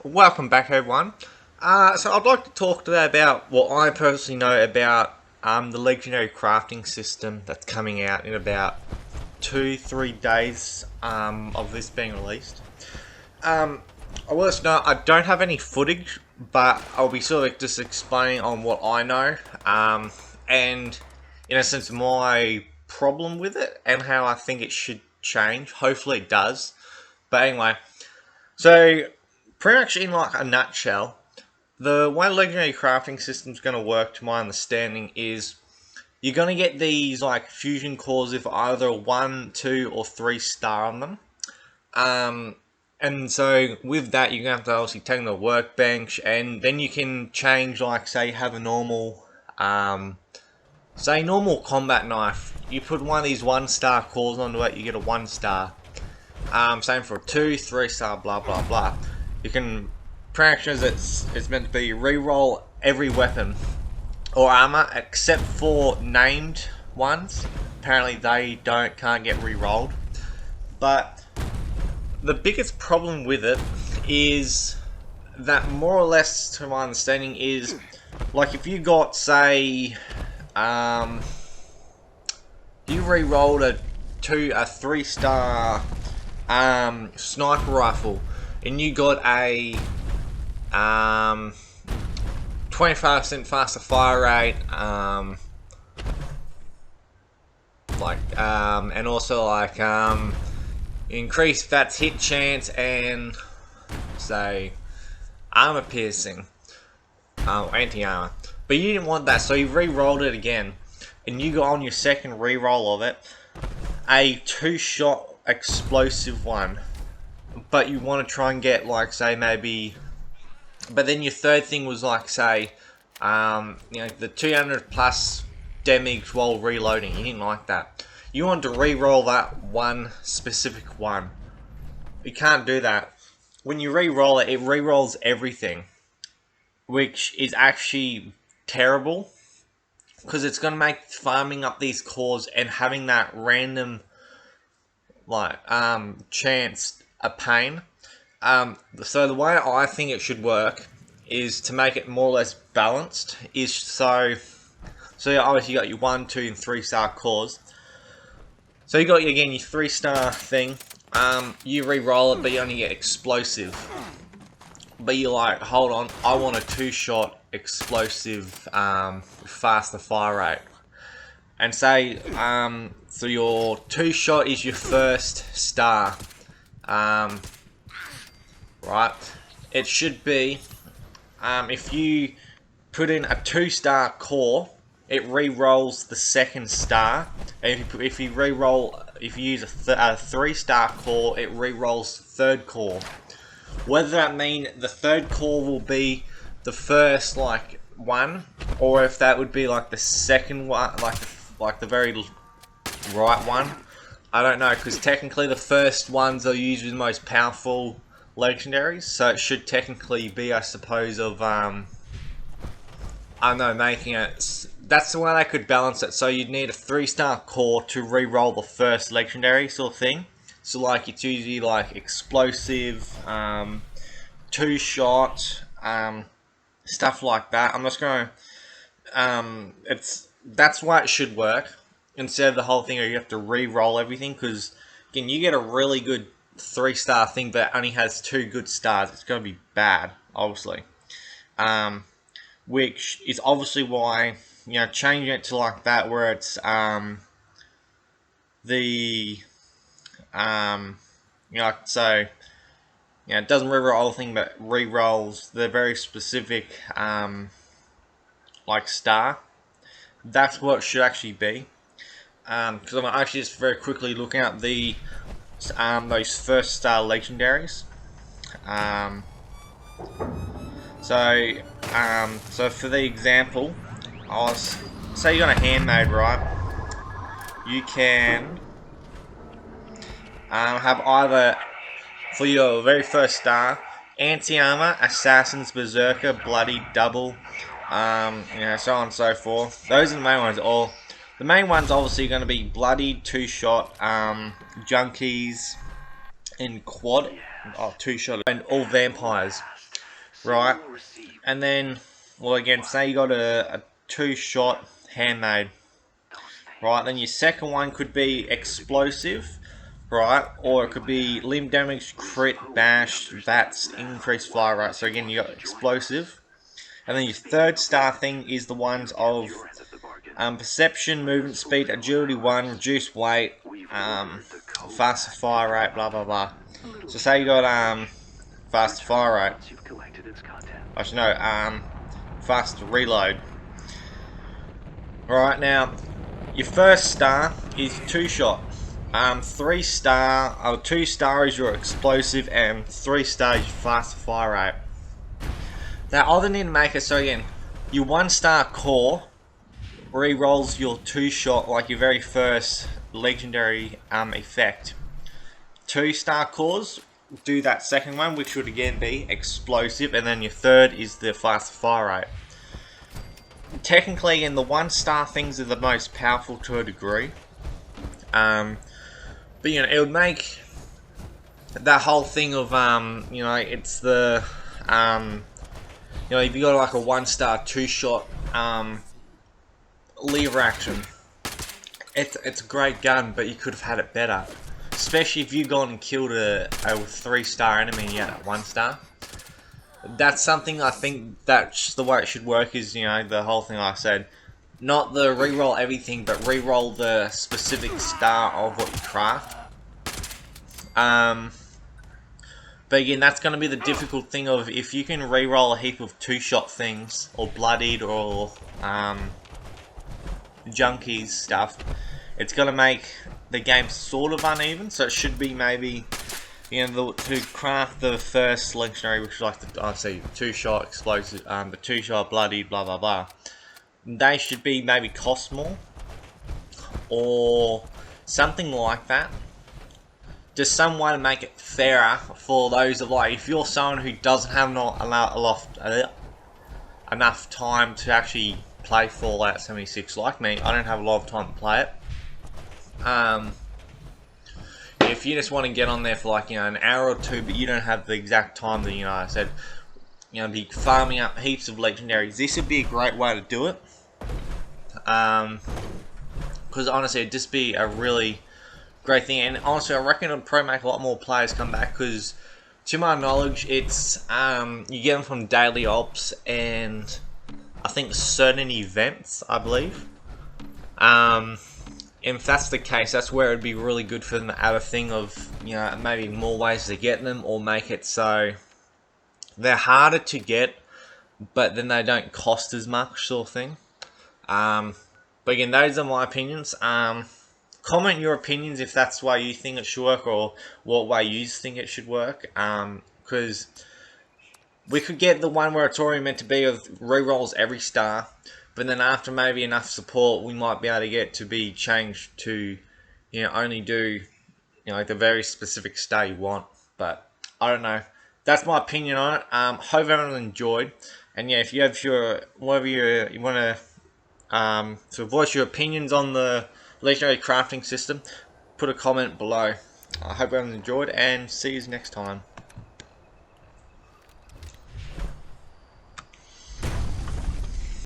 Welcome back, everyone. So I'd like to talk today about what I personally know about the legendary crafting system that's coming out in about 2-3 days of this being released. I will let you know I don't have any footage, but I'll be sort of just explaining on what I know, and in a sense my problem with it and how I think it should change. Hopefully it does. But anyway, so pretty much in like a nutshell, the way legendary crafting system is going to work, to my understanding, is you're going to get these like fusion cores with either a 1, 2, or 3 star on them. And so with that, you're going to have to obviously take the workbench, and then you can change, like say you have a normal, say normal combat knife. You put one of these 1 star cores onto it, you get a 1 star. Same for a 2, 3 star, blah blah blah. You can practice it's meant to be re-roll every weapon or armor except for named ones. Apparently they can't get re-rolled. But the biggest problem with it is that, more or less to my understanding, is like if you got say you re-rolled a 3 star sniper rifle and you got a 25% faster fire rate, and also like increase that's hit chance and say armor piercing, anti-armor. But you didn't want that, so you re-rolled it again, and you got on your second re-roll of it a 2-shot explosive one. But you want to try and get like say maybe, but then your third thing was like say, the 200 plus damage while reloading. You didn't like that. You want to re-roll that one specific one. You can't do that. When you re-roll it, it re-rolls everything, which is actually terrible because it's going to make farming up these cores and having that random like chance a pain. So the way I think it should work is to make it more or less balanced. So obviously you got your 1, 2, and 3 star cores. So you got again your 3 star thing. You re-roll it, but you only get explosive. But you're like, hold on, I want a 2-shot explosive, faster fire rate. And say, so your 2-shot is your first star. Right, it should be, if you put in a 2-star core, it re-rolls the second star. And if you use a 3-star core, it re-rolls the third core. Whether that mean the third core will be the first like one, or if that would be like the second one, like the very right one, I don't know, because technically the first ones are usually the most powerful legendaries, so it should technically be, I suppose, of I don't know, making it. That's the way they could balance it. So you'd need a 3-star core to re-roll the first legendary sort of thing. So like it's usually like explosive, 2-shot, stuff like that. I'm just gonna that's why it should work, instead of the whole thing where you have to re-roll everything, because again you get a really good 3-star thing that only has 2 good stars. It's going to be bad, obviously, which is obviously why changing it to like that, where it's it doesn't re-roll the whole thing, but re-rolls the very specific like star. That's what it should actually be. Because I'm actually just very quickly looking at the those first star legendaries. So for the example, say you got a handmade, right? You can have either, for your very first star, anti-armor, assassin's, berserker, bloody, double, so on and so forth. Those are the main ones. The main ones obviously going to be bloody, 2-shot, junkies, and quad, 2-shot, and all vampires. right? And then, well, again, say you got a 2-shot handmade, right? Then your second one could be explosive, right? Or it could be limb damage, crit, bash, VATS, increased fire rate. So again, you got explosive. And then your third star thing is the ones of perception, movement speed, agility 1, reduced weight, faster fire rate, blah blah blah. So say you got faster fire rate. Actually no, faster reload. Right now, your first star is 2-shot. 3-star, 2-star is your explosive, and 3-star is your faster fire rate. Now, other than to make it so again, your 1-star core re-rolls your 2-shot, like your very first legendary effect. 2-star cores do that second one, which would again be explosive, and then your third is the faster fire rate. Technically, in the 1-star things are the most powerful to a degree, but you know, it would make that whole thing of you know, it's the you know, if you got like a 1-star 2-shot lever action, it's a great gun, but you could have had it better. Especially if you gone and killed a 3-star enemy and you had a 1-star. That's something I think that's the way it should work, is, you know, the whole thing I said. Not the reroll everything, but reroll the specific star of what you craft. But again, that's going to be the difficult thing of if you can reroll a heap of 2-shot things, or bloodied, or junkies stuff, it's going to make the game sort of uneven. So it should be maybe, you know, to craft the first legendary, which is like the, I see, 2-shot explosive, the 2-shot bloodied, blah blah blah. They should be maybe cost more, or something like that. Just some way to make it fairer for those of, like, if you're someone who doesn't have enough time to actually play Fallout 76 like me. I don't have a lot of time to play it. If you just want to get on there for, like, you know, an hour or two, but you don't have the exact time that, you know, I said, you know, be farming up heaps of legendaries, this would be a great way to do it. Because honestly, it'd just be a really great thing, and honestly, I reckon it'll probably make a lot more players come back, because to my knowledge, it's you get them from daily ops and I think certain events, I believe. If that's the case, that's where it'd be really good for them to add a thing of, you know, maybe more ways to get them, or make it so they're harder to get, but then they don't cost as much, sort of thing. But again, those are my opinions. Comment your opinions if that's the way you think it should work, or what way you think it should work. Because we could get the one where it's already meant to be of rerolls every star, but then after maybe enough support, we might be able to get to be changed to, you know, only do, you know, like the very specific star you want. But I don't know. That's my opinion on it. Hope everyone enjoyed. And yeah, if you have your whatever you want to voice your opinions on the legendary crafting system, put a comment below. I hope everyone enjoyed, and see you next time.